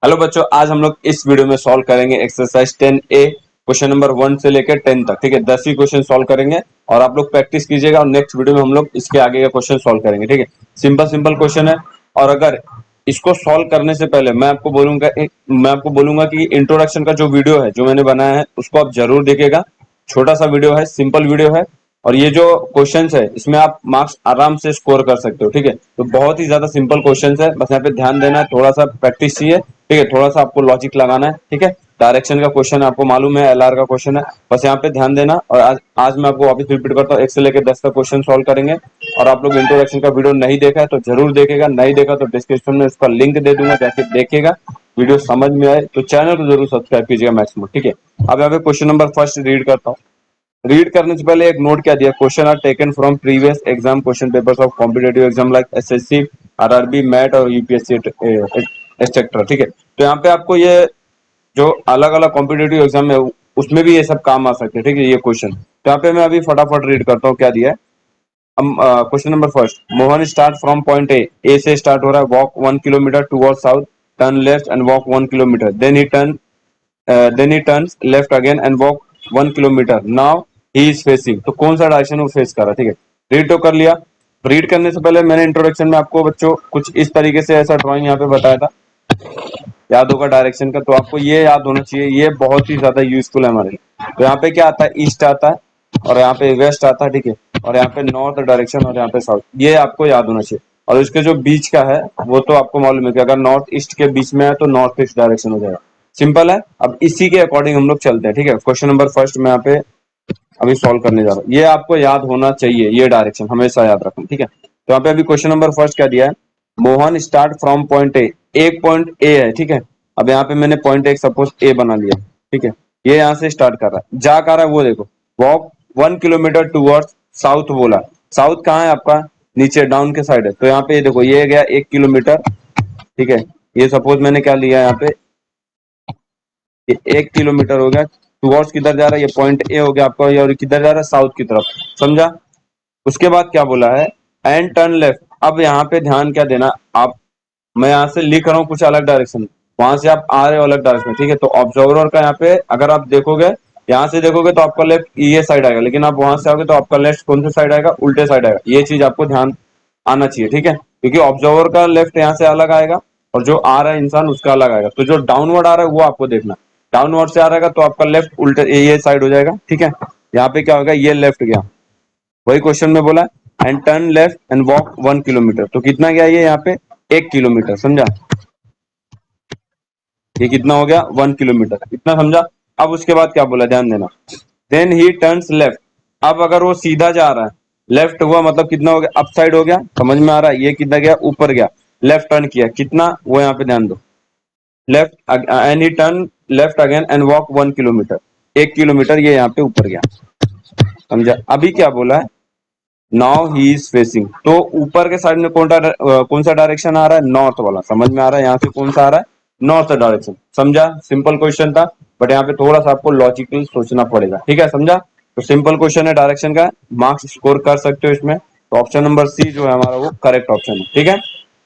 Hello बच्चों, आज हम लोग इस वीडियो में सॉल्व करेंगे एक्सरसाइज 10A क्वेश्चन नंबर 1 से लेकर 10 तक। ठीक है, 10 ही क्वेश्चन सॉल्व करेंगे और आप लोग प्रैक्टिस कीजिएगा और नेक्स्ट वीडियो में हम लोग इसके आगे का क्वेश्चन सॉल्व करेंगे। ठीक है, सिंपल सिंपल क्वेश्चन है। और अगर इसको सॉल्व करने से पहले मैं आपको बोलूंगा कि इंट्रोडक्शन का जो वीडियो है जो मैंने बनाया है उसको आप जरूर देखिएगा। छोटा सा वीडियो है, सिंपल वीडियो है और ये जो क्वेश्चंस है इसमें आप मार्क्स आराम से स्कोर कर सकते हो। ठीक है, तो बहुत ही ज्यादा सिंपल क्वेश्चंस है, बस यहाँ पे ध्यान देना है, थोड़ा सा प्रैक्टिस चाहिए। ठीक है, थोड़ा सा आपको लॉजिक लगाना है। ठीक है, डायरेक्शन का क्वेश्चन आपको मालूम है, एलआर का क्वेश्चन है, बस यहाँ पे ध्यान देना। और आज मैं आपको वापस रिपीट करता हूँ, 1 से लेकर 10 तक क्वेश्चन सॉल्व करेंगे। और आप लोग इंट्रोडक्शन का वीडियो नहीं देखा है तो जरूर देखेगा, नहीं देखा तो डिस्क्रिप्शन में उसका लिंक दे दूंगा, जाके देखिएगा। वीडियो समझ में आए तो चैनल को जरूर सब्सक्राइब कीजिएगा मैक्सिमम। ठीक है, अब यहाँ पे क्वेश्चन नंबर फर्स्ट रीड करता हूँ। रीड करने से पहले एक नोट क्या दिया, question are taken from previous exam question papers of competitive exam like SSC, RRB, MAT और यूपीएससी एक्सेट्रा। ठीक है, तो यहाँ पे आपको ये जो अलग अलग कॉम्पिटेटिव एग्जाम है उसमें भी ये सब काम आ सकते हैं। ठीक है, ये क्वेश्चन तो यहाँ पे मैं अभी फटाफट रीड करता हूँ क्या दिया है। Question number first, Mohan start from point A से स्टार्ट हो रहा है, walk 1 kilometre toward south, turn left and walk 1 kilometre, then he turns left again and walk 1 kilometer. Now he is facing, तो कौन सा डायरेक्शन वो फेस कर रहा है। ठीक है, रीड तो कर लिया। रीड करने से पहले मैंने इंट्रोडक्शन में आपको बच्चों कुछ इस तरीके से ऐसा ड्राइंग यहाँ पे बताया था, याद होगा डायरेक्शन का, तो आपको ये याद होना चाहिए, ये बहुत ही ज्यादा यूजफुल है हमारे लिए। तो यहाँ पे क्या आता है, ईस्ट आता है और यहाँ पे वेस्ट आता है। ठीक है, और यहाँ पे नॉर्थ डायरेक्शन और यहाँ पे साउथ, ये आपको याद होना चाहिए। और इसके जो बीच का है वो तो आपको मालूम है कि अगर नॉर्थ ईस्ट के बीच में है तो नॉर्थ ईस्ट डायरेक्शन हो जाएगा। सिंपल है, अब इसी के अकॉर्डिंग हम लोग चलते हैं। ठीक है, क्वेश्चन नंबर फर्स्ट में यहाँ पे अभी सॉल्व करने जा रहा हूँ, ये आपको याद होना चाहिए, ये डायरेक्शन हमेशा याद रखना। ठीक है, तो यहाँ पे अभी क्वेश्चन नंबर फर्स्ट क्या दिया है, Mohan start from point A, एक पॉइंट ए है। ठीक है, अब यहाँ पे मैंने पॉइंट ए सपोज ए बना लिया। ठीक है, ये यहाँ से स्टार्ट कर रहा है, जा कर रहा है वो देखो, वॉक 1 किलोमीटर टूवर्ड्स साउथ बोला। साउथ कहाँ है आपका, नीचे डाउन के साइड है, तो यहाँ पे ये देखो ये गया 1 किलोमीटर। ठीक है, ये सपोज मैंने क्या लिया यहाँ पे, ये 1 किलोमीटर हो गया। टूवर्ड्स किधर जा रहा है, ये पॉइंट ए हो गया आपका, और किधर जा रहा है, साउथ की तरफ। समझा। उसके बाद क्या बोला है, एंड टर्न लेफ्ट। अब यहाँ पे ध्यान क्या देना आप, मैं यहाँ से लिख रहा हूँ कुछ अलग डायरेक्शन, वहां से आप आ रहे हो अलग डायरेक्शन। ठीक है, तो ऑब्जर्वर का यहाँ पे अगर आप देखोगे, यहाँ से देखोगे तो आपका लेफ्ट ये साइड आएगा, लेकिन आप वहां से आओगे तो आपका लेफ्ट कौन सा साइड आएगा, उल्टे साइड आएगा। ये चीज आपको ध्यान आना चाहिए। ठीक है, क्योंकि ऑब्जर्वर का लेफ्ट यहाँ से अलग आएगा और जो आ रहा है इंसान उसका अलग आएगा, तो जो डाउनवर्ड आ रहा है वो आपको देखना, डाउनवर्ड से आ रहेगा तो आपका लेफ्ट उल्टे ये साइड हो जाएगा। ठीक है, यहाँ पे क्या होगा, ये लेफ्ट गया, वही क्वेश्चन में बोला and turn left and walk 1 kilometre, तो कितना गया ये यहाँ पे, 1 किलोमीटर। समझा, ये कितना हो गया, 1 किलोमीटर, इतना समझा। अब उसके बाद क्या बोला, ध्यान देना, देन ही टर्न्स लेफ्ट। अब अगर वो सीधा जा रहा है, लेफ्ट हुआ मतलब कितना हो गया, अप साइड हो गया, समझ में आ रहा है, ये कितना गया, ऊपर गया। लेफ्ट टर्न किया कितना, वो यहाँ पे ध्यान दो, left and he turn left again and walk 1 kilometre, 1 kilometre ये यहाँ पे ऊपर गया। समझा। अभी क्या बोला है, नाउ ही इज फेसिंग, तो ऊपर के साइड में कौन सा डायरेक्शन आ रहा है, नॉर्थ वाला। समझ में आ रहा है, यहाँ से कौन सा आ रहा है, नॉर्थ डायरेक्शन। समझा, सिंपल क्वेश्चन था, बट यहाँ पे थोड़ा सा आपको लॉजिकल सोचना पड़ेगा। ठीक है, समझा। तो सिंपल क्वेश्चन है, डायरेक्शन का, मार्क्स स्कोर कर सकते हो इसमें। तो ऑप्शन नंबर सी जो है हमारा वो करेक्ट ऑप्शन है। ठीक है,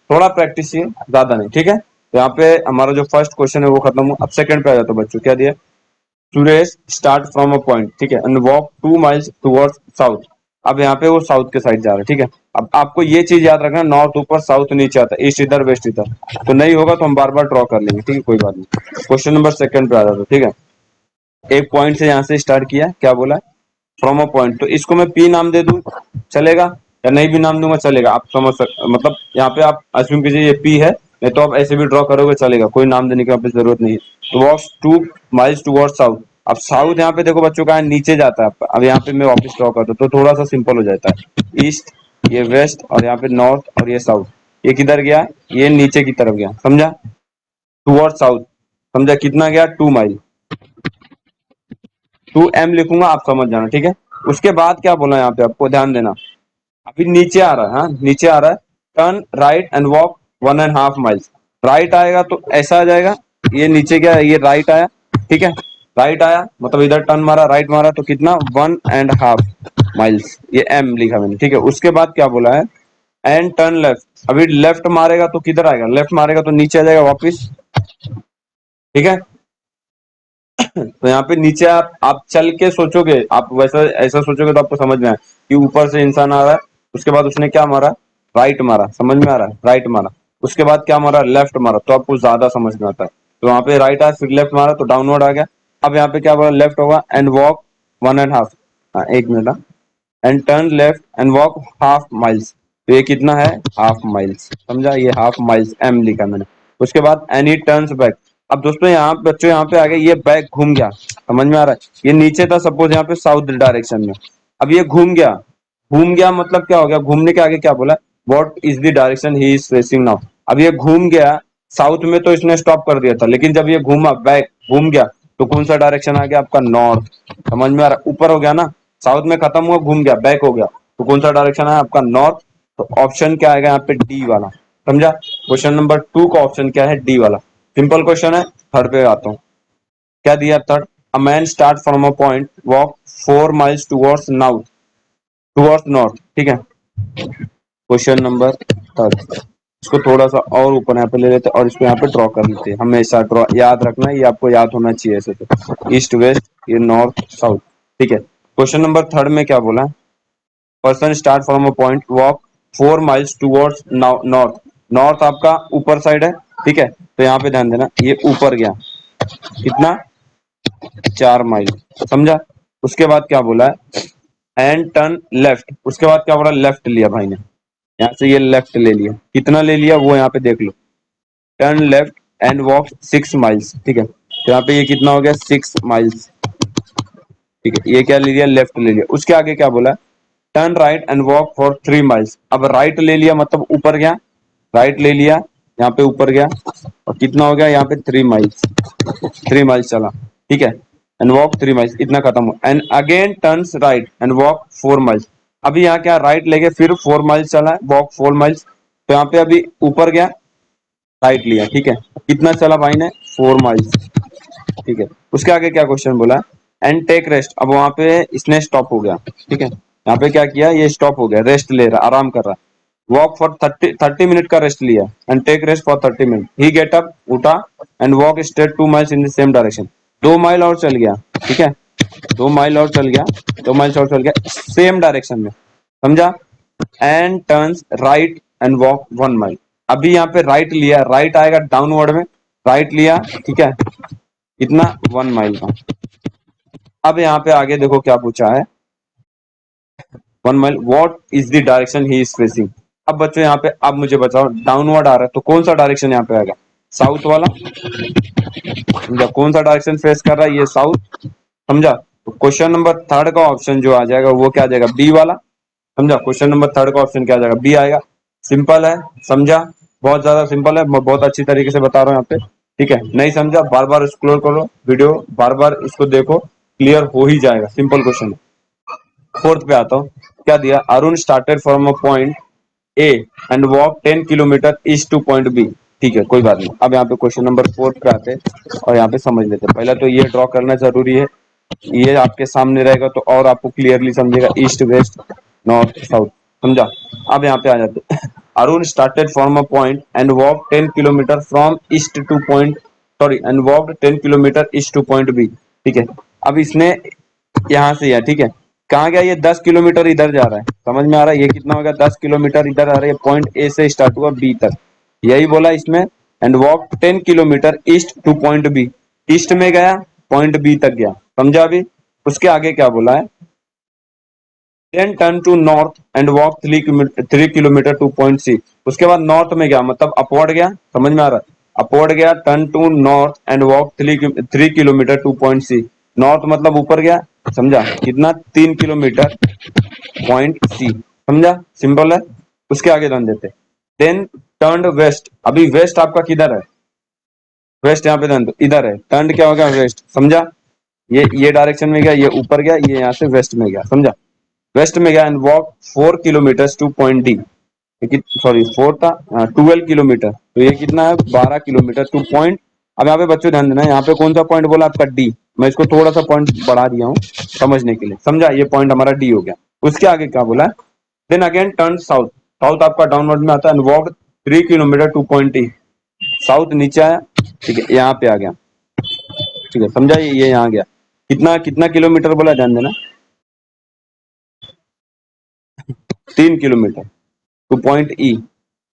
थोड़ा प्रैक्टिस चाहिए, ज्यादा नहीं। ठीक है, तो यहाँ पे हमारा जो फर्स्ट क्वेश्चन है वो खत्म हुआ। अब सेकंड पे आ जाता बच्चों, क्या दिया, Suresh start from a point. ठीक है, and walk 2 miles towards south. अब यहाँ पे वो साउथ के साइड जा रहा है। ठीक है, अब आपको ये चीज याद रखना, नॉर्थ ऊपर साउथ नीचे आता है, ईस्ट इधर वेस्ट इधर, तो नहीं होगा तो हम बार बार ड्रॉ कर लेंगे। ठीक है, कोई बात नहीं। क्वेश्चन नंबर सेकंड पे आ जाता है। ठीक है, एक पॉइंट से यहाँ से स्टार्ट किया, क्या बोला, फ्रॉम अ पॉइंट, तो इसको मैं पी नाम दे दूं चलेगा, या नहीं भी नाम दूंगा चलेगा, आप समझ सकते, मतलब यहाँ पे आप अज्यूम कीजिए ये पी है, नहीं तो आप ऐसे भी ड्रॉ करोगे चलेगा, कोई नाम देने की आप जरूरत नहीं है। तो वॉक्स 2 माइल्स टूवर्ड साउथ। अब साउथ यहाँ पे देखो बच्चों का नीचे जाता है आपका, अब यहाँ पे मैं वापस ड्रॉ करता हूँ तो थोड़ा सा सिंपल हो जाता है, ईस्ट, ये वेस्ट, और यहाँ पे नॉर्थ और ये साउथ, ये किधर गया, ये नीचे की तरफ गया। समझा, टूवर्ड साउथ। समझा, कितना गया, 2 माइल, 2 m लिखूंगा, आप समझ जाना। ठीक है, उसके बाद क्या बोला यहाँ पे आपको ध्यान देना, अभी नीचे आ रहा है, हाँ नीचे आ रहा है, turn right and walk 1.5 miles. Right आएगा तो ऐसा आ जाएगा, ये नीचे क्या है, ये राइट आया। ठीक है, राइट आया मतलब इधर टर्न मारा, राइट मारा, तो कितना, 1.5 माइल्स, ये एम लिखा मैंने। ठीक है, उसके बाद क्या बोला है, एंड टर्न लेफ्ट। अभी लेफ्ट मारेगा तो किधर आएगा, लेफ्ट मारेगा तो नीचे आ जाएगा वापिस, ठीक है। तो यहाँ पे नीचे आप चल के सोचोगे, आप वैसा ऐसा सोचोगे तो आपको समझ में आए कि ऊपर से इंसान आ रहा है, उसके बाद उसने क्या मारा, राइट मारा, समझ में आ रहा है, राइट मारा, उसके बाद क्या मारा, लेफ्ट मारा, तो आपको ज्यादा समझ में आता है। तो वहां पे राइट आया, फिर लेफ्ट मारा तो डाउनवर्ड आ गया। अब यहाँ पे क्या बोला, लेफ्ट होगा एंड वॉक 1.5, हाँ 1 minute, and turn left and walk half miles. तो ये कितना है, हाफ माइल्स, समझा, ये हाफ माइल्स एम लिखा मैंने। उसके बाद एंड ही टर्न्स बैक। अब दोस्तों यहाँ बच्चों यहाँ पे आ गए, ये बैक घूम गया, समझ में आ रहा है, ये नीचे था सपोज यहाँ पे साउथ डायरेक्शन में, अब ये घूम गया, घूम गया मतलब क्या हो गया, घूमने के आगे क्या बोला, what is the direction he is facing now. अब ये घूम गया साउथ में तो इसने स्टॉप कर दिया था, लेकिन जब ये घूमा बैक घूम गया तो कौन सा डायरेक्शन आ गया आपका, नॉर्थ, समझ में आ रहा है, ऊपर हो गया ना, साउथ में खत्म हुआ, घूम गया, बैक हो गया, तो कौन सा डायरेक्शन है आपका, नॉर्थ। तो ऑप्शन क्या आएगा यहाँ पे, डी वाला, समझा। क्वेश्चन नंबर 2 का ऑप्शन क्या है, डी वाला। सिंपल क्वेश्चन है। थर्ड पे आता हूँ, क्या दिया third, a man start from a point walk 4 miles towards north, towards north, ठीक है। क्वेश्चन नंबर थर्ड, इसको थोड़ा सा और ऊपर यहाँ पे ले लेते हैं और इसको यहाँ पे ड्रॉ कर लेते हैं, हमेशा ड्रॉ याद रखना है, ये आपको याद होना चाहिए ऐसे, तो ईस्ट वेस्ट, ये नॉर्थ साउथ, ठीक है। क्वेश्चन नंबर थर्ड में क्या बोला, person start from a point walk 4 miles towards north, north आपका ऊपर साइड है, ठीक है, तो यहाँ पे ध्यान देना, ये ऊपर गया, कितना, 4 माइल, समझा। उसके बाद क्या बोला है, एंड टर्न लेफ्ट, उसके बाद क्या बोला, लेफ्ट लिया भाई ने, यहाँ से ये लेफ्ट ले लिया, कितना ले लिया वो यहाँ पे देख लो, turn left and walk 6 miles, ठीक है, तो यहाँ पे ये कितना हो गया, 6 माइल्स, ठीक है, ये क्या ले लिया, लेफ्ट ले लिया। उसके आगे क्या बोला, turn right and walk for 3 miles, अब राइट ले लिया मतलब ऊपर गया, राइट ले लिया, यहाँ पे ऊपर गया, और कितना हो गया यहाँ पे, 3 माइल्स, 3 माइल्स चला, ठीक है, एंड वॉक 3 माइल्स, इतना खत्म हो, and again turns right and walk 4 miles. अभी यहाँ क्या, राइट लेके फिर 4 माइल्स चला है, वॉक 4 माइल्स, तो यहाँ पे अभी ऊपर गया, राइट लिया, ठीक है, कितना चला भाई ने, 4 माइल्स, ठीक है। उसके आगे क्या क्वेश्चन बोला, एंड टेक रेस्ट, अब वहां पे इसने स्टॉप हो गया, ठीक है, यहाँ पे क्या किया, ये स्टॉप हो गया, रेस्ट ले रहा, आराम कर रहा, वॉक फॉर 30 मिनट का रेस्ट लिया, and take rest for 30 minute, he get up, उठा, and walk straight 2 miles in the same direction, 2 mile और चल गया, ठीक है, 2 माइल और चल गया, 2 माइल और चल गया सेम डायरेक्शन में, समझा, and turns right and walk 1 mile. अभी यहाँ पे राइट लिया, राइट आएगा डाउनवर्ड में, राइट लिया, ठीक है, कितना, 1 माइल का। अब यहाँ पे आगे देखो क्या पूछा है, 1 mile, what is the direction he is facing. अब बच्चों यहाँ पे अब मुझे बताओ, डाउनवर्ड आ रहा है तो कौन सा डायरेक्शन यहाँ पे आएगा, साउथ वाला, समझा, कौन सा डायरेक्शन फेस कर रहा है, ये साउथ, समझा। तो क्वेश्चन नंबर थर्ड का ऑप्शन जो आ जाएगा वो क्या आ जाएगा, बी वाला, समझा। क्वेश्चन नंबर थर्ड का ऑप्शन क्या आ जाएगा, बी आएगा। सिंपल है, समझा, बहुत ज्यादा सिंपल है, मैं बहुत अच्छी तरीके से बता रहा हूँ यहाँ पे, ठीक है। नहीं समझा, बार बार स्क्रॉल करो वीडियो, बार बार इसको देखो, क्लियर हो ही जाएगा, सिंपल क्वेश्चन है। फोर्थ पे आता हूँ, क्या दिया, Arun started from a point A and walk 10 kilometre east to point B, ठीक है, कोई बात नहीं। अब यहाँ पे क्वेश्चन नंबर 4 पे आते हैं और यहाँ पे समझ लेते हैं। पहले तो ये ड्रॉ करना जरूरी है, ये आपके सामने रहेगा तो और आपको क्लियरली समझेगा, ईस्ट वेस्ट नॉर्थ साउथ, समझा। अब यहाँ पे आ जाते हैं, Arun started from a point and walk 10 kilometre from east to point, sorry, and walk 10 kilometre east to point B, ठीक है। अब इसने यहाँ से या, ठीक है, कहाँ गया, ये 10 किलोमीटर इधर जा रहा है, समझ में आ रहा है, ये कितना हो गया, 10 किलोमीटर इधर आ रहा है, पॉइंट ए से स्टार्ट हुआ बी तक, यही बोला इसमें, and walk 10 kilometre east to point B, east में गया, पॉइंट बी तक गया, समझा। अभी उसके आगे क्या बोला है, then turn to north and walk 3 kilometre to point C, उसके बाद नॉर्थ में गया मतलब अपवर्ड गया, समझ में आ रहा है, अपवर्ड गया, turn to north and walk 3 kilometre to point C, north मतलब ऊपर गया, समझा, कितना, 3 किलोमीटर पॉइंट सी, समझा, सिंपल है। उसके आगे ध्यान देते, देन टर्न वेस्ट, अभी वेस्ट आपका किधर है, वेस्ट यहाँ पे ध्यान दो, इधर है, टर्न क्या हो गया, वेस्ट, समझा, ये डायरेक्शन में गया, ये ऊपर गया, ये यहाँ से वेस्ट में गया, समझा, वेस्ट में गया, and walk 4 kilometre to point D, sorry 4 था, 12 किलोमीटर, तो ये कितना है, 12 किलोमीटर टू पॉइंट। अब यहाँ पे बच्चों ध्यान देना, यहाँ पे कौन सा पॉइंट बोला आपका, डी, मैं इसको थोड़ा सा पॉइंट बढ़ा दिया हूँ समझने के लिए, समझा, ये पॉइंट हमारा डी हो गया। उसके आगे क्या बोला, then again turn south, south आपका डाउनवर्ड में आता है, and walk 3 kilometre to point D, south नीचे आया, ठीक है, यहाँ पे आ गया, ठीक है, समझा, ये यहाँ गया, कितना कितना किलोमीटर बोला, ध्यान देना, 3 किलोमीटर टू पॉइंट ई,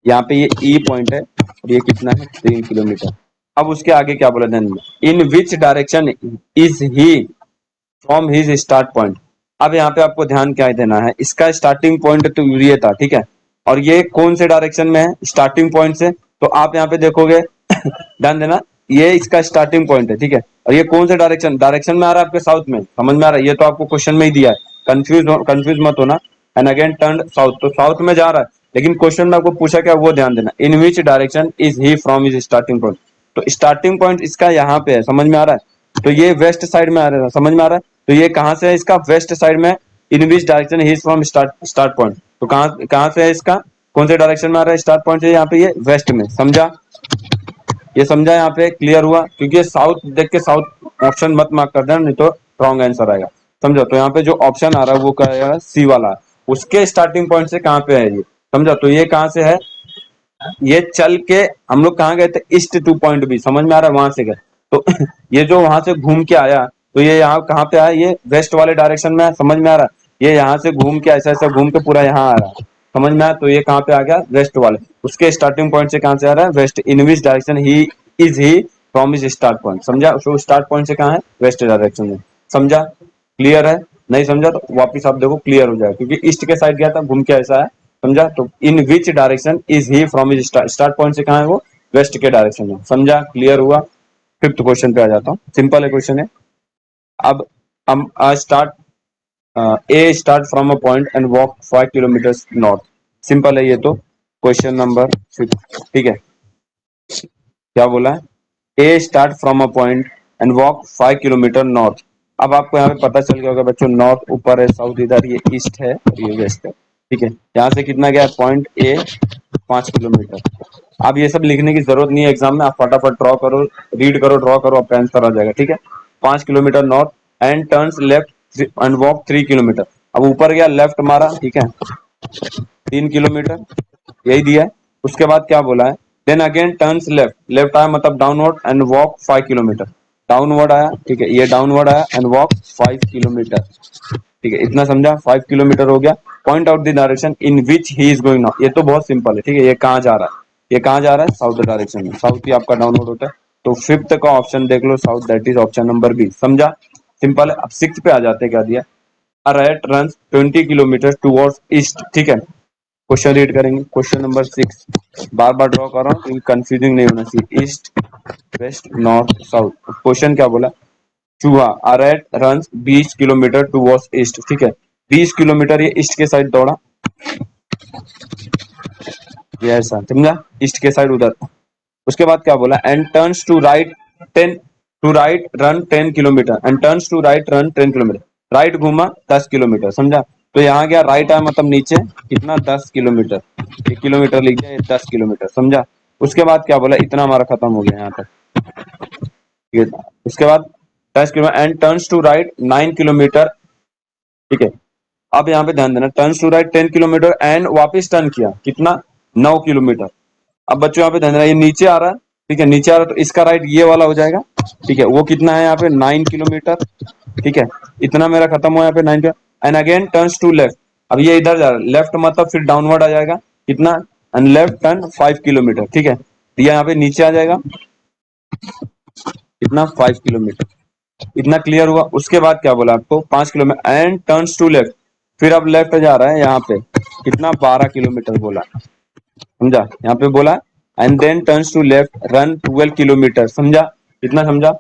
यहाँ पे ये ई पॉइंट है और ये कितना है, 3 किलोमीटर। अब उसके आगे क्या बोला, ध्यान देना, in which direction is he from his start point. अब यहाँ पे आपको ध्यान क्या देना है, इसका स्टार्टिंग पॉइंट तो ये था, ठीक है, और ये कौन से डायरेक्शन में है, स्टार्टिंग पॉइंट से, तो आप यहाँ पे देखोगे ध्यान देना, ये इसका स्टार्टिंग पॉइंट है, ठीक है, और ये कौन से डायरेक्शन में आ रहा है, आपके साउथ में, समझ में आ रहा है, ये तो आपको क्वेश्चन में ही दिया है, कंफ्यूज मत होना। एंड अगेन टर्न साउथ, तो साउथ में जा रहा है, लेकिन क्वेश्चन में आपको पूछा क्या, वो ध्यान देना, in which direction is he from his starting point, तो स्टार्टिंग पॉइंट इसका यहाँ पे है, समझ में आ रहा है, तो ये वेस्ट साइड में आ रहा है, समझ में आ रहा है, तो ये कहाँ से है, इसका वेस्ट साइड में, in which direction he is from start point, तो कहाँ से है, इसका कौन से डायरेक्शन में आ रहा है, स्टार्ट पॉइंट से यहाँ पे ये वेस्ट में, समझा, ये समझा, यहाँ पे क्लियर हुआ, क्योंकि ये साउथ देख के साउथ ऑप्शन मत मार्क कर देना, नहीं तो रॉन्ग आंसर आएगा, समझा, तो यहाँ पे जो ऑप्शन आ रहा है वो क्या है, सी वाला, उसके स्टार्टिंग पॉइंट से कहाँ पे है ये, समझा, तो ये कहाँ से है, ये चल के हम लोग कहाँ गए थे, ईस्ट टू पॉइंट बी, समझ में आ रहा है, वहां से गए, तो ये जो वहां से घूम के आया, तो ये यहाँ कहाँ पे आया, ये वेस्ट वाले डायरेक्शन में है, समझ में आ रहा है, ये यहाँ से घूम के ऐसा ऐसा घूम के पूरा यहाँ आ रहा है, समझ में आया, तो ये कहाँ पे आ गया, वेस्ट वाले, उसके स्टार्टिंग पॉइंट से कहाँ से आ रहा है, west, in which direction he is he from his start point, समझा, तो स्टार्ट पॉइंट से कहाँ है, वेस्ट डायरेक्शन में, समझा, क्लियर है, नहीं समझा तो वापिस आप देखो, क्लियर हो जाएगा, क्योंकि ईस्ट के साइड गया था, घूम के ऐसा है, समझा, तो in which direction is he from his start point से कहाँ है वो, वेस्ट के डायरेक्शन में, समझा, क्लियर हुआ। फिफ्थ क्वेश्चन पे आ जाता हूँ, सिंपल है क्वेश्चन है, अब हम start A start from a point and walk 5 kilometre north, simple है ये तो, क्वेश्चन नंबर 5, ठीक है, क्या बोला है, a start from a point and walk 5 kilometre north. अब आपको यहाँ पे पता चल गया होगा बच्चों, नॉर्थ ऊपर है, साउथ इधर, ये ईस्ट है और ये वेस्ट है, ठीक है, यहाँ से कितना गया, पॉइंट ए 5 किलोमीटर। अब ये सब लिखने की जरूरत नहीं है एग्जाम में, आप फटाफट ड्रॉ करो, रीड करो, ड्रॉ करो, आपका आंसर आ जाएगा, ठीक है, 5 kilometre north and turns left and walk 3 kilometre. अब ऊपर गया, लेफ्ट मारा, ठीक है, 3 किलोमीटर, यही दिया है, उसके बाद क्या बोला है, then again turns left, left आया मतलब downward and walk 5 kilometre, downward आया, ठीक है, ये डाउनवर्ड आया एंड वॉक 5 किलोमीटर, ठीक है, इतना समझा, 5 किलोमीटर हो गया। Point out the direction in which he is going now, ये तो बहुत सिंपल है, ठीक है, ये कहाँ जा रहा है, ये कहाँ जा रहा है, साउथ डायरेक्शन में, साउथ ही आपका डाउनवर्ड होता है, तो फिफ्थ का ऑप्शन देख लो south, that is option number B, समझा, सिंपल है। अब सिक्स पे आ जाते हैं, क्या दिया, a rat run 20 kilometre towards east, ठीक है, क्वेश्चन रीड करेंगे, क्वेश्चन नंबर 6, बार बार ड्रॉ कर रहा हूँ क्योंकि कंफ्यूजिंग नहीं होना चाहिए, east west north south, question क्या बोला, चूहा अ rat run 20 kilometre towards east, ठीक है, 20 किलोमीटर ये ईस्ट के साइड दौड़ा, ये ऐसा समझा, ईस्ट के साइड उधर, उसके बाद क्या बोला, and turns to right 10, to right run 10 kilometre, and turns to right run 10 kilometre, right घूमा 10 किलोमीटर, समझा, तो यहाँ गया, राइट आया मतलब नीचे, कितना, 10 किलोमीटर, 1 किलोमीटर लिख दिया, 10 किलोमीटर, समझा, उसके बाद क्या बोला, इतना हमारा खत्म हो गया यहाँ तक, ठीक है, उसके बाद 10 kilometre and turns to right 9 kilometre, ठीक है, अब यहाँ पे ध्यान देना, turns to right 10 kilometre and वापिस टर्न किया, कितना, 9 किलोमीटर। अब बच्चों यहाँ पे ध्यान देना, ये नीचे आ रहा है, ठीक है, नीचे आ रहा है, तो इसका राइट ये वाला हो जाएगा, ठीक है, वो कितना है यहाँ पे, 9 किलोमीटर, ठीक है, इतना मेरा खत्म हुआ यहाँ पे 9 and again turns to left, अब ये इधर जा रहा है, लेफ्ट मतलब फिर डाउनवर्ड आ जाएगा, कितना, एंड लेफ्ट टर्न 5 किलोमीटर, ठीक है, तो ये यहाँ पे नीचे आ जाएगा, कितना, 5 किलोमीटर, इतना क्लियर हुआ। उसके बाद क्या बोला आपको, 5 kilometre and turns to left, फिर अब लेफ्ट जा रहा है यहाँ पे, कितना, 12 किलोमीटर बोला, समझा, यहाँ पे बोला and then turns to left run 12 kilometre, समझा, कितना समझा,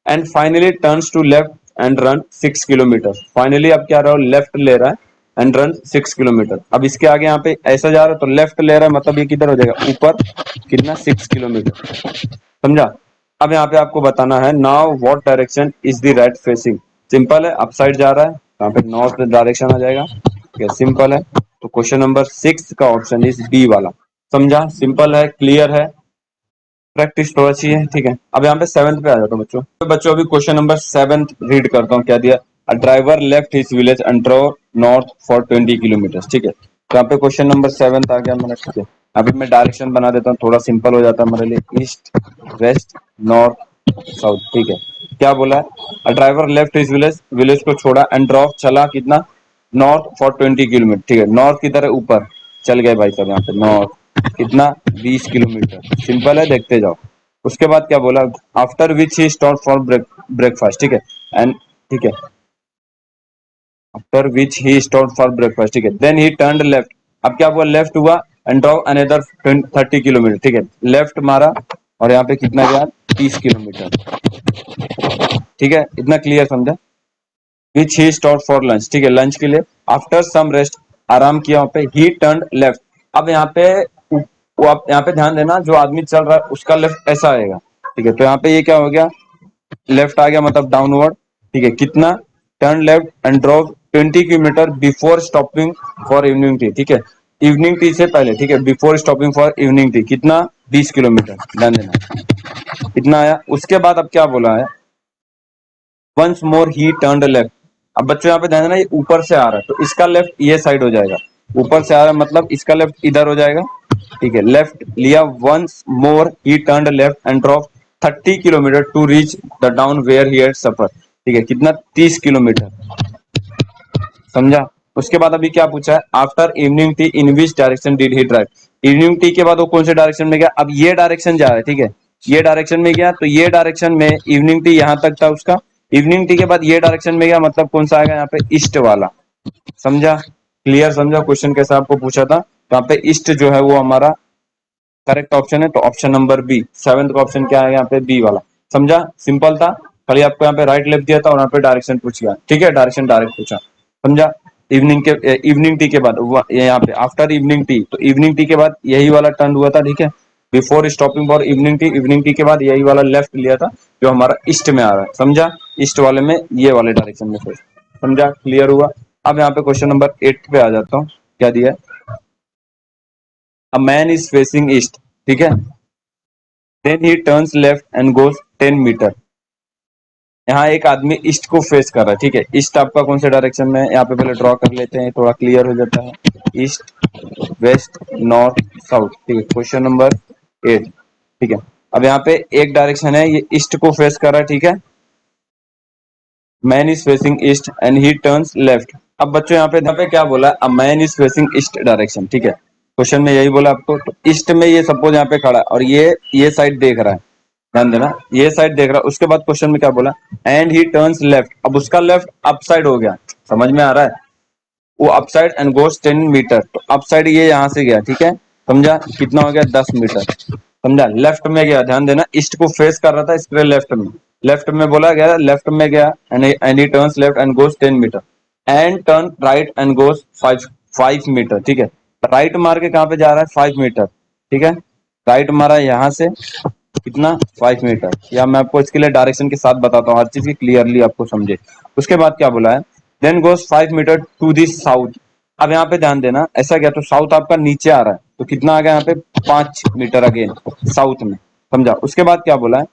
and finally turns to left and run 6 kilometre, finally अब क्या रहा है, लेफ्ट ले रहा है एंड रन 6 किलोमीटर। अब इसके आगे यहाँ पे ऐसा जा रहा है तो लेफ्ट ले रहा है, मतलब ये किधर हो जाएगा, ऊपर, कितना, 6 किलोमीटर, समझा। अब यहाँ पे आपको बताना है, now what direction is the right facing, simple है, अप साइड जा रहा है, यहाँ पे नॉर्थ डायरेक्शन आ जाएगा, ठीक है, सिंपल है, तो क्वेश्चन नंबर 6 का ऑप्शन इज बी वाला, समझा, सिंपल है, क्लियर है, प्रैक्टिस थोड़ा चाहिए, ठीक है। अब यहाँ पे सेवंथ पे आ जाता हूँ बच्चों, तो बच्चों अभी क्वेश्चन नंबर 7 रीड करता हूँ, क्या दिया, a driver left his village and drove north for 20 kilometre, ठीक है, तो यहाँ पे क्वेश्चन नंबर 7 आ गया मेरा, ठीक है, अभी मैं डायरेक्शन बना देता हूँ, थोड़ा सिंपल हो जाता है मेरे लिए, ईस्ट वेस्ट नॉर्थ साउथ, ठीक है, क्या बोला है, driver left his village, village को छोड़ा एंड ड्रॉप चला कितना, नॉर्थ फॉर 20 किलोमीटर, ठीक है, नॉर्थ की तरह ऊपर चल गए भाई साहब, यहाँ पे नॉर्थ कितना 20 किलोमीटर, सिंपल है, देखते जाओ। उसके बाद क्या बोला, after which he stop for breakfast, ठीक है, एंड ठीक है, after which he stop for breakfast, ठीक है, देन ही टर्न लेफ्ट, अब क्या हुआ, लेफ्ट हुआ एंड ड्रॉप अनदर 30 किलोमीटर, ठीक है, लेफ्ट मारा और यहाँ पे कितना गया, 30 किलोमीटर, ठीक है, इतना क्लियर समझा। विच ही स्टॉप फॉर लंच, ठीक है, लंच के लिए, आफ्टर सम रेस्ट, आराम किया वहां पे, ही टर्न लेफ्ट, अब यहाँ पे वो आप यहाँ पे ध्यान देना, जो आदमी चल रहा है उसका लेफ्ट ऐसा आएगा, ठीक है, तो यहाँ पे ये क्या हो गया, लेफ्ट आ गया मतलब डाउनवर्ड, ठीक है, कितना, turn left and drop 20 kilometre before stopping for evening tea, ठीक है, इवनिंग टी से पहले, ठीक है, before stopping for evening tea, कितना 20 किलोमीटर, ध्यान देना, इतना आया। उसके बाद अब क्या बोला है, once more he turn left, अब बच्चों यहाँ पे ध्यान देना, ये ऊपर से आ रहा है तो इसका लेफ्ट ये साइड हो जाएगा, ऊपर से आ रहा है मतलब इसका लेफ्ट इधर हो जाएगा, ठीक है, लेफ्ट लिया, once more he turn left and drop 30 kilometre to reach the town where he had suffer, ठीक है, कितना 30 किलोमीटर, समझा। उसके बाद अभी क्या पूछा है, after evening tea in which direction did he drive, evening tea के बाद वो कौन से डायरेक्शन में गया, अब ये डायरेक्शन जा रहा है, ठीक है, ये डायरेक्शन में गया तो ये डायरेक्शन में इवनिंग टी यहाँ तक था उसका, इवनिंग टी के बाद ये डायरेक्शन में गया मतलब कौन सा आएगा यहाँ पे, ईस्ट वाला, समझा, क्लियर समझा, क्वेश्चन कैसा आपको पूछा था, तो यहाँ पे ईस्ट जो है वो हमारा करेक्ट ऑप्शन है, तो ऑप्शन नंबर बी, सेवेंथ का ऑप्शन क्या है यहाँ पे, बी वाला, समझा, सिंपल था, खाली आपको यहाँ पे राइट लेफ्ट दिया था और यहाँ पे डायरेक्शन पूछ गया, ठीक है, डायरेक्शन डायरेक्ट पूछा, समझा। इवनिंग टी के बाद यहाँ पे आफ्टर इवनिंग टी, तो इवनिंग टी के बाद यही वाला टर्न हुआ था, ठीक है, before stopping for evening tea, evening tea के बाद यही वाला लेफ्ट लिया था जो हमारा ईस्ट में आ रहा है, समझा, ईस्ट वाले में ये वाले डायरेक्शन में से, समझा, क्लियर हुआ। अब यहाँ पे क्वेश्चन नंबर 8 पे आ जाता हूँ, क्या दिया है, a man is facing east, ठीक है, then he turns left and goes 10 metre, यहाँ एक आदमी ईस्ट को फेस कर रहा है, ठीक है, ईस्ट आपका कौन से डायरेक्शन में है, यहाँ पे पहले ड्रॉ कर लेते हैं, थोड़ा क्लियर हो जाता है, ईस्ट वेस्ट नॉर्थ साउथ, ठीक है, क्वेश्चन नंबर 8, ठीक है, अब यहाँ पे एक डायरेक्शन है, ये ईस्ट को फेस कर रहा है, ठीक है, man is facing east and he turns left, अब बच्चों यहाँ पे क्या बोला, अ man is facing east direction, ठीक है, क्वेश्चन में यही बोला आपको, तो ईस्ट में ये सपोज यहाँ पे खड़ा है और ये साइड देख रहा है, ध्यान देना, ये साइड देख रहा है, उसके बाद क्वेश्चन में क्या बोला, एंड ही टर्न्स लेफ्ट, अब उसका लेफ्ट अप साइड हो गया, समझ में आ रहा है, वो up side and goes 10 metre, तो अप साइड ये यहाँ से गया, ठीक है, समझा, कितना हो गया 10 मीटर, समझा, लेफ्ट में गया, ध्यान देना, ईस्ट को फेस कर रहा था इसके लेफ्ट में बोला गया, लेफ्ट में गया and he turns left and goes 10 metre and turn right and goes 5 metre, ठीक है, राइट मार के कहाँ पे जा रहा है, 5 मीटर, ठीक है, राइट मारा यहाँ से कितना 5 मीटर, या मैं आपको इसके लिए डायरेक्शन के साथ बताता हूँ, हर चीज की क्लियरली आपको समझे। उसके बाद क्या बोला है, then goes 5 metre to the south, अब यहाँ पे ध्यान देना, ऐसा क्या, तो साउथ आपका नीचे आ रहा है तो कितना आ गया यहाँ पे 5 मीटर अगेन साउथ में, समझा। उसके बाद क्या बोला है,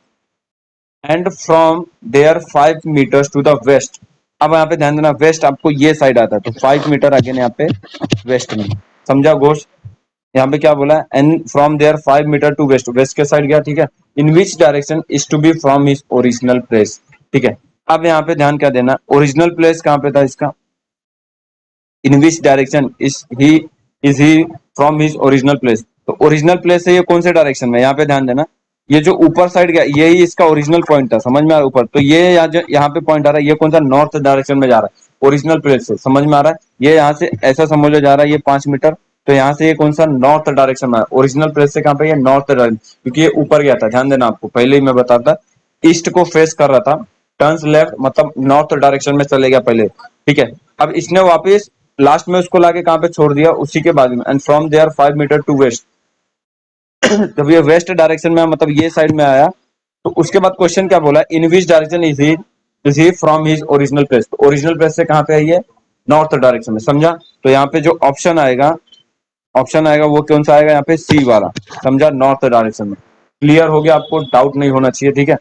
and from there 5 metres to the west, अब यहाँ पे ध्यान देना, वेस्ट आपको ये साइड आता है तो 5 मीटर अगेन यहाँ पे वेस्ट में, समझा गोश, यहाँ पे क्या बोला है, and from there 5 metre to west, west के साइड गया, ठीक है, in which direction is to be from his original place, ठीक है, अब यहाँ पे ध्यान क्या देना, ओरिजिनल प्लेस कहाँ पे था इसका, in which direction is he from his original place, तो ओरिजिनल प्लेस से ये कौन से डायरेक्शन में, यहाँ पे ध्यान देना, ये जो ऊपर साइड गया यही इसका ओरिजिनल पॉइंट था, समझ में आ रहा है ऊपर, तो ये यहाँ पे पॉइंट आ रहा है, ये कौन सा नॉर्थ डायरेक्शन में जा रहा है ओरिजिनल प्लेस से, समझ में आ रहा है, ये यहाँ से ऐसा समझ जा रहा है ये 5 मीटर, तो यहाँ से ये कौन सा नॉर्थ डायरेक्शन में, ओरिजिनल प्लेस से कहाँ पे, ये नॉर्थ डायरेक्शन, क्योंकि ये ऊपर गया था, ध्यान देना, आपको पहले ही मैं बताता, ईस्ट को फेस कर रहा था, टर्न्स लेफ्ट मतलब नॉर्थ डायरेक्शन में चले गया पहले, ठीक है, अब इसने वापस लास्ट में उसको लाके कहाँ पे छोड़ दिया, उसी के बाद में, and from there 5 metre to west, जब ये वेस्ट डायरेक्शन में मतलब ये साइड में आया, तो उसके बाद क्वेश्चन क्या बोला, in which direction is he from his original place, तो ओरिजिनल प्लेस से कहाँ पे है ये नॉर्थ डायरेक्शन में, समझा, तो यहाँ पे जो ऑप्शन आएगा वो कौन सा आएगा, यहाँ पे सी वाला, समझा, नॉर्थ डायरेक्शन में, क्लियर हो गया, आपको डाउट नहीं होना चाहिए, ठीक है,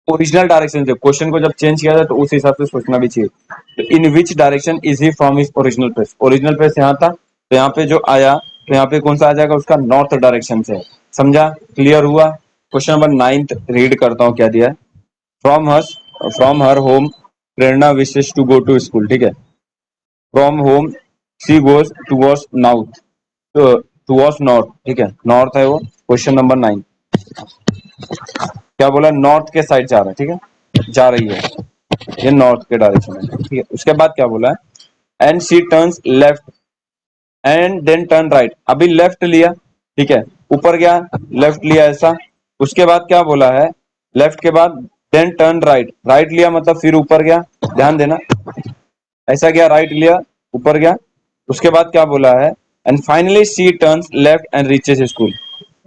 ओरिजिनल डायरेक्शन से क्वेश्चन को जब चेंज किया जाए तो उस हिसाब से सोचना भी चाहिए, तो in which direction is he from his original place यहाँ था, तो यहाँ पे जो आया तो यहाँ पे कौन सा आ जाएगा उसका नॉर्थ डायरेक्शन से, समझा, क्लियर हुआ। क्वेश्चन नंबर 9 रीड करता हूँ क्या दिया है, from her home Prerna wishes to go to school, ठीक है। From home she goes towards north, towards north, ठीक है, नॉर्थ है वो। क्वेश्चन नंबर 9 क्या बोला, नॉर्थ के साइड जा रहा है, ठीक है, जा रही है, ये नॉर्थ के डायरेक्शन में, ठीक है। उसके बाद क्या बोला है, and she turns left and then turn right, अभी लेफ्ट लिया, ठीक है, ऊपर गया, लेफ्ट लिया ऐसा। उसके बाद क्या बोला है, लेफ्ट के बाद देन टर्न राइट, राइट लिया मतलब फिर ऊपर गया, ध्यान देना, ऐसा गया, राइट लिया, ऊपर गया। उसके बाद क्या बोला है, and finally she turns left and reaches school,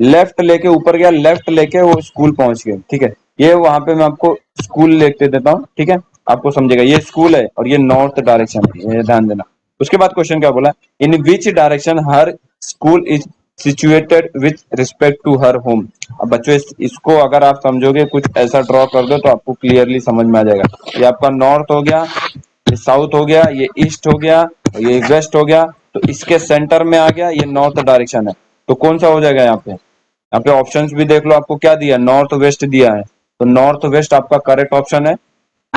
left लेके ऊपर गया, लेफ्ट लेके वो स्कूल पहुंच गए, ठीक है। ये वहां पे मैं आपको स्कूल लिख देता हूँ, ठीक है, आपको समझेगा, ये स्कूल है और ये नॉर्थ डायरेक्शन है, ये ध्यान देना। उसके बाद क्वेश्चन क्या बोला, in which direction her school is situated with respect to her home. अब बच्चों इसको अगर आप समझोगे, कुछ ऐसा ड्रॉ कर दो तो आपको क्लियरली समझ में आ जाएगा। ये आपका नॉर्थ हो गया, ये साउथ हो गया, ये ईस्ट हो गया, ये वेस्ट हो गया, तो इसके सेंटर में आ गया, ये नॉर्थ डायरेक्शन है। तो कौन सा हो जाएगा यहाँ पे, यहाँ पे ऑप्शंस भी देख लो, आपको क्या दिया, नॉर्थ वेस्ट दिया है, तो नॉर्थ वेस्ट आपका करेक्ट ऑप्शन है।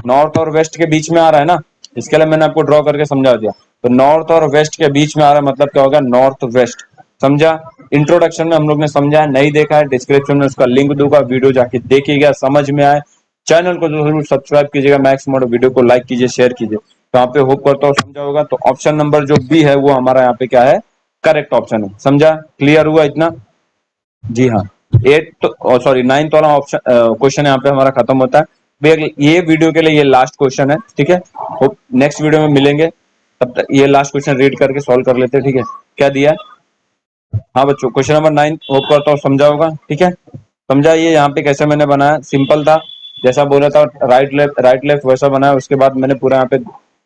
नॉर्थ और वेस्ट के बीच में आ रहा है ना, इसके लिए मैंने आपको ड्रॉ करके समझा दिया। तो नॉर्थ और वेस्ट के बीच में आ रहा है मतलब क्या होगा, नॉर्थ वेस्ट, समझा। इंट्रोडक्शन में हम लोग ने समझा है, नहीं देखा है डिस्क्रिप्शन में उसका लिंक दूंगा, वीडियो जाके देखिएगा, समझ में आए। चैनल को जरूर सब्सक्राइब कीजिएगा, मैक्स मोड, वीडियो को लाइक कीजिए, शेयर कीजिए। तो यहाँ पे होप करता हूँ समझा होगा। तो ऑप्शन नंबर जो बी है वो हमारा यहाँ पे क्या है, करेक्ट ऑप्शन है, समझा, क्लियर हुआ इतना। जी हाँ, एट तो सॉरी 9th वाला ऑप्शन क्वेश्चन यहाँ पे हमारा खत्म होता है। ये वीडियो के लिए ये लास्ट क्वेश्चन है, ठीक है। नेक्स्ट वीडियो में मिलेंगे, तब तक ये लास्ट क्वेश्चन रीड करके सॉल्व कर लेते हैं, ठीक है। क्या दिया है, हाँ बच्चों, क्वेश्चन नंबर 9 होप करता हूँ समझा होगा, ठीक है। समझा, ये यहाँ पे कैसे मैंने बनाया, सिंपल था, जैसा बोला था, राइट लेफ्ट वैसा बनाया। उसके बाद मैंने पूरा यहाँ पे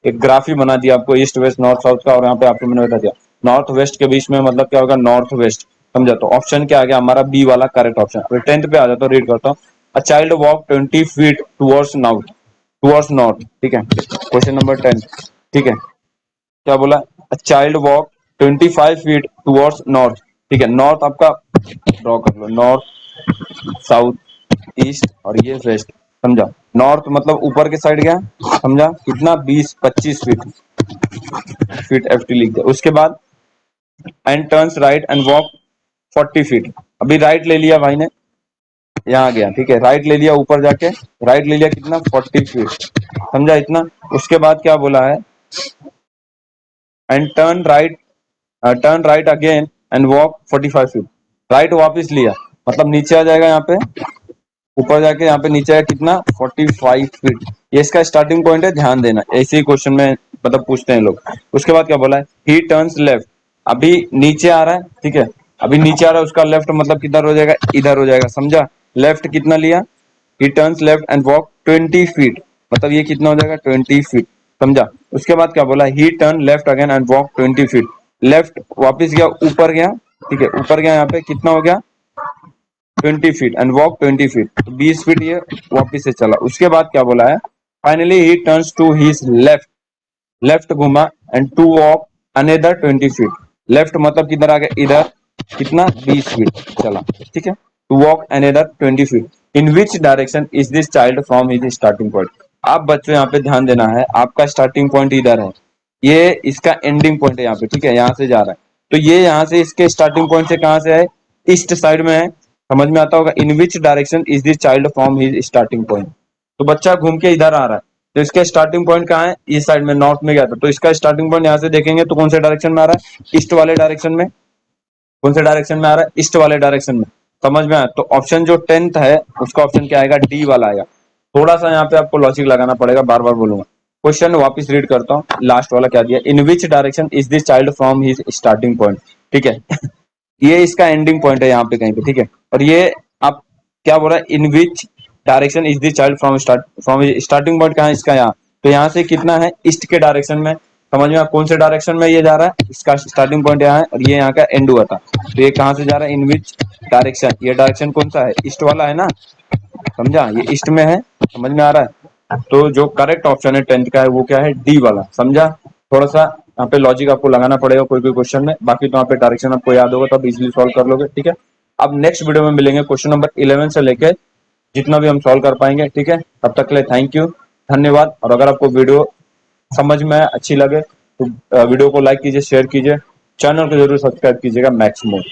एक ग्राफ ही बना दिया आपको, ईस्ट वेस्ट नॉर्थ साउथ का, और यहाँ पे आपको मैंने बता दिया नॉर्थ वेस्ट के बीच में मतलब क्या होगा, नॉर्थ वेस्ट, समझा। तो ऑप्शन क्या आ गया हमारा, बी वाला करेक्ट ऑप्शन। अभी 10th पे आ जाता हूँ, रीड करता हूँ। A child walk 20 feet towards north, towards north, ठीक है। क्वेश्चन नंबर 10, ठीक है, क्या बोला, a child walk 25 feet towards north, ठीक है। नॉर्थ आपका ड्रॉ कर लो, नॉर्थ, साउथ, ईस्ट और ये वेस्ट, समझा। नॉर्थ मतलब ऊपर के साइड गया, समझा, कितना 20-25 फीट एफ टी लिख दिया। उसके बाद and turns right and walk 40 feet, अभी राइट ले लिया भाई ने, यहाँ गया, ठीक है, राइट ले लिया, ऊपर जाके राइट ले लिया, कितना 40 फीट, समझा इतना। उसके बाद क्या बोला है, and turn right again and walk 45 feet, right वापस लिया मतलब नीचे आ जाएगा, यहाँ पे ऊपर जाके यहाँ पे नीचे है कितना 45 फीट, ये इसका स्टार्टिंग पॉइंट है, ध्यान देना, ऐसे ही क्वेश्चन में मतलब पूछते हैं लोग। उसके बाद क्या बोला है, ही टर्न्स लेफ्ट, अभी नीचे आ रहा है, ठीक है, अभी नीचे आ रहा है, उसका लेफ्ट मतलब किधर हो जाएगा, इधर हो जाएगा, समझा। लेफ्ट कितना लिया, ही turns left and walk 20 feet, मतलब ये कितना हो जाएगा 20 फीट, समझा। उसके बाद क्या बोला, ही turn left again and walk 20 feet, left वापिस गया, ऊपर गया, ठीक है, ऊपर गया, यहाँ पे कितना हो गया 20 फीट एंड वॉक 20 फीट, तो 20 फीट ये वापिस से चला। उसके बाद क्या बोला है, finally he turns to his left, left घुमा and to walk another 20 feet, left मतलब किधर आ गया, इधर, कितना 20 फीट चला, ठीक है, to walk another 20 feet. In which direction is this child from his starting point. आप बच्चों यहाँ पे ध्यान देना है, आपका स्टार्टिंग पॉइंट इधर है, ये इसका एंडिंग पॉइंट है यहाँ पे, ठीक है, यहाँ से जा रहा है, तो ये यहाँ से इसके स्टार्टिंग पॉइंट से कहाँ से है, ईस्ट साइड में है, समझ में आता होगा। In which direction is this child from his starting point, तो बच्चा घूम के इधर आ रहा है, तो इसका स्टार्टिंग पॉइंट कहाँ है, इस साइड में, नॉर्थ में गया था, तो इसका स्टार्टिंग पॉइंट यहाँ से देखेंगे तो कौन से डायरेक्शन में आ रहा है, ईस्ट वाले डायरेक्शन में। कौन से डायरेक्शन में आ रहा है, ईस्ट वाले डायरेक्शन में, समझ में आया। तो ऑप्शन जो 10th है उसका ऑप्शन क्या आएगा, डी वाला आएगा। थोड़ा सा यहाँ पे आपको लॉजिक लगाना पड़ेगा, बार बार बोलूंगा। क्वेश्चन वापस रीड करता हूँ, लास्ट वाला क्या दिया, in which direction is this child from his starting point, ठीक है। ये इसका एंडिंग पॉइंट है यहाँ पे कहीं पे, ठीक है। और ये आप क्या बोल रहा है, in which direction is this child from starting point कहाँ है इसका, यहाँ, तो यहाँ से कितना है, ईस्ट के डायरेक्शन में, समझ में, कौन से डायरेक्शन में ये जा रहा है, इसका स्टार्टिंग पॉइंट यहाँ है और ये यहाँ का एंड हुआ था, तो ये कहाँ से जा रहा है, इन विच डायरेक्शन, ये डायरेक्शन कौन सा है, ईस्ट वाला है ना, समझा, ये ईस्ट में है, समझ में आ रहा है। तो जो करेक्ट ऑप्शन है 10th का है वो क्या है, डी वाला, समझा। थोड़ा सा यहाँ पे लॉजिक आपको लगाना पड़ेगा कोई कोई क्वेश्चन में, बाकी तो यहाँ पे डायरेक्शन आपको याद होगा तो आप इजिली सॉल्व कर लोगे, ठीक है। अब नेक्स्ट वीडियो में मिलेंगे क्वेश्चन नंबर 11 से लेके जितना भी हम सॉल्व कर पाएंगे, ठीक है। तब तक के लिए थैंक यू, धन्यवाद। और अगर आपको वीडियो समझ में अच्छी लगे तो वीडियो को लाइक कीजिए, शेयर कीजिए, चैनल को जरूर सब्सक्राइब कीजिएगा मैक्स मोर।